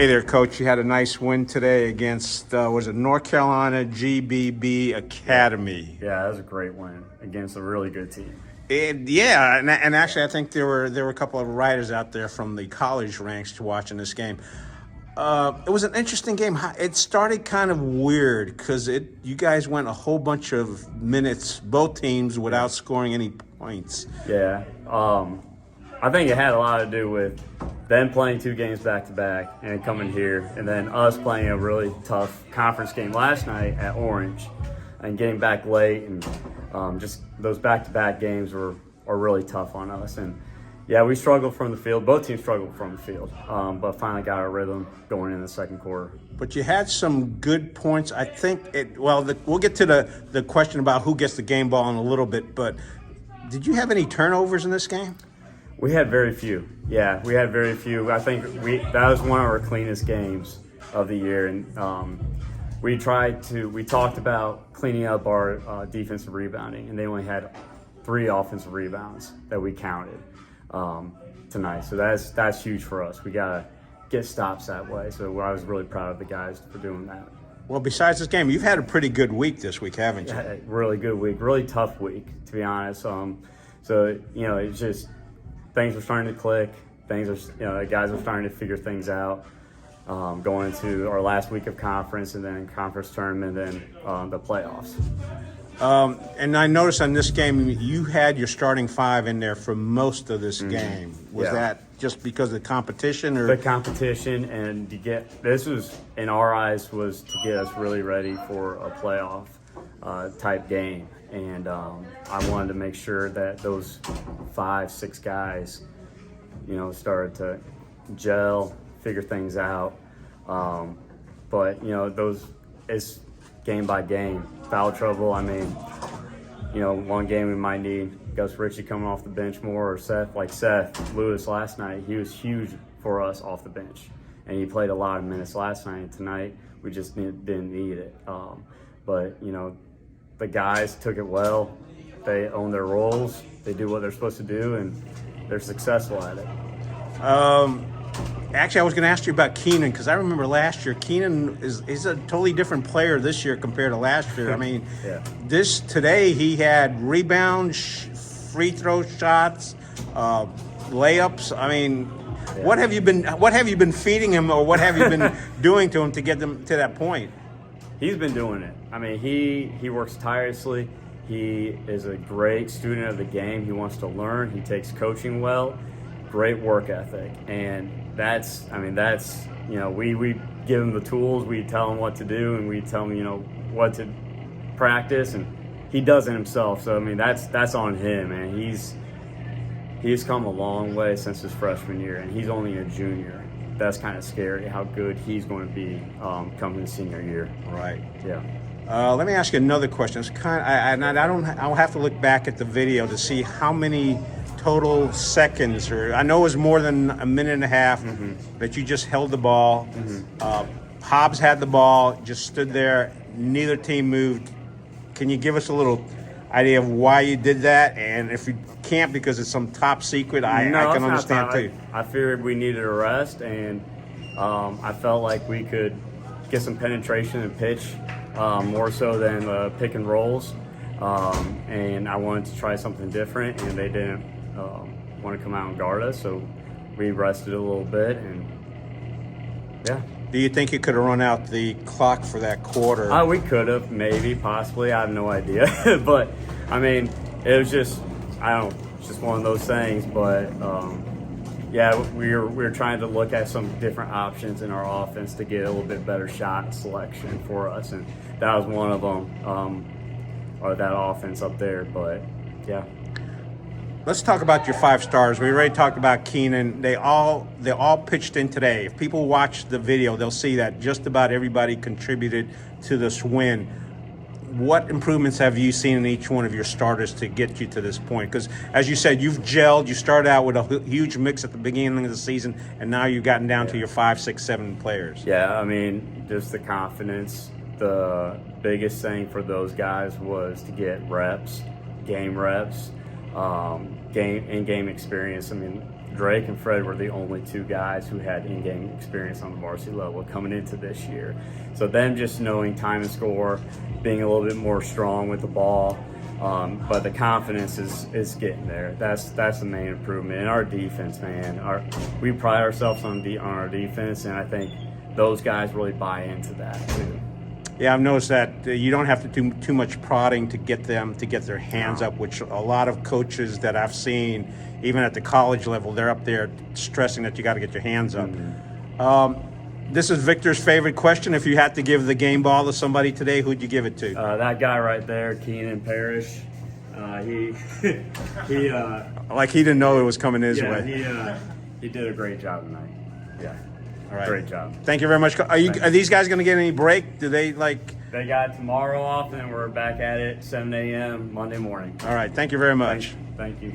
Hey there, Coach. You had a nice win today against, was it North Carolina GBB Academy? Yeah, that was a great win against a really good team. And actually, I think there were a couple of writers out there from the college ranks watching this game. It was an interesting game. It started kind of weird because you guys went a whole bunch of minutes, both teams, without scoring any points. Yeah, I think it had a lot to do with them playing 2 games back-to-back and coming here, and then us playing a really tough conference game last night at Orange and getting back late, and just those back-to-back games are really tough on us. And yeah, we struggled from the field. Both teams struggled from the field, but finally got our rhythm going in the second quarter. But you had some good points. I think we'll get to the question about who gets the game ball in a little bit, but did you have any turnovers in this game? We had very few. Yeah, we had very few. I think that was one of our cleanest games of the year, and we talked about cleaning up our defensive rebounding, and they only had 3 offensive rebounds that we counted tonight. So that's huge for us. We gotta get stops that way. So I was really proud of the guys for doing that. Well, besides this game, you've had a pretty good week this week, haven't you? Yeah, really good week, really tough week, to be honest. So it's just things are starting to click. Things are, the guys are starting to figure things out. Going into our last week of conference, and then conference tournament, and then the playoffs. And I noticed on this game, you had your starting 5 in there for most of this game. Was that just because of the competition, or the competition? And this was, in our eyes, was to get us really ready for a playoff type game. And I wanted to make sure that those 5-6 guys, started to gel, figure things out. But it's game by game. Foul trouble, one game we might need Gus Ritchie coming off the bench more, or Seth Lewis last night. He was huge for us off the bench, and he played a lot of minutes last night. And tonight we just didn't need it. But the guys took it well. They own their roles. They do what they're supposed to do, and they're successful at it. Actually, I was going to ask you about Keenan, because I remember last year, Keenan is a totally different player this year compared to last year. Today he had rebounds, free throw shots, layups. What have you been feeding him, or what have you been doing to him to get them to that point? He's been doing it. He works tirelessly. He is a great student of the game. He wants to learn. He takes coaching well. Great work ethic, and that's we give him the tools, we tell him what to do, and we tell him what to practice, and he does it himself. So that's on him, and he's come a long way since his freshman year, and he's only a junior. That's kind of scary how good he's going to be coming his senior year. Right. Yeah. Let me ask you another question. It's I'll have to look back at the video to see how many total seconds, or I know it was more than a minute and a half, that you just held the ball. Hobbs had the ball, just stood there. Neither team moved. Can you give us a little idea of why you did that? And if you can't because it's some top secret, I can understand too. I figured we needed a rest, and I felt like we could get some penetration and pitch more so than the pick and rolls. And I wanted to try something different, and they didn't want to come out and guard us, so we rested a little bit, and yeah. Do you think you could have run out the clock for that quarter? We could have, maybe, possibly. I have no idea. But it was just, it's just one of those things. But we were trying to look at some different options in our offense to get a little bit better shot selection for us, and that was one of them, or that offense up there. But yeah. Let's talk about your 5 stars. We already talked about Keenan. They all pitched in today. If people watch the video, they'll see that just about everybody contributed to this win. What improvements have you seen in each one of your starters to get you to this point? Because, as you said, you've gelled. You started out with a huge mix at the beginning of the season, and now you've gotten down to your 5, 6, 7 players. Yeah, just the confidence. The biggest thing for those guys was to get reps, game reps. Game experience. Drake and Fred were the only two guys who had in-game experience on the varsity level coming into this year. So them just knowing time and score, being a little bit more strong with the ball, but the confidence is getting there. That's the main improvement. And our defense, man, we pride ourselves on our defense, and I think those guys really buy into that too. Yeah, I've noticed that you don't have to do too much prodding to get them to get their hands up, which a lot of coaches that I've seen, even at the college level, they're up there stressing that you got to get your hands up. This is Victor's favorite question. If you had to give the game ball to somebody today, who'd you give it to? That guy right there, Keenan Parrish. He Like he didn't know it was coming his way. He did a great job tonight. Yeah. All right. Great job. Thank you very much. Are these guys going to get any break? Do they They got tomorrow off, and we're back at it 7 a.m. Monday morning. All right. Thank you very much. Thank you.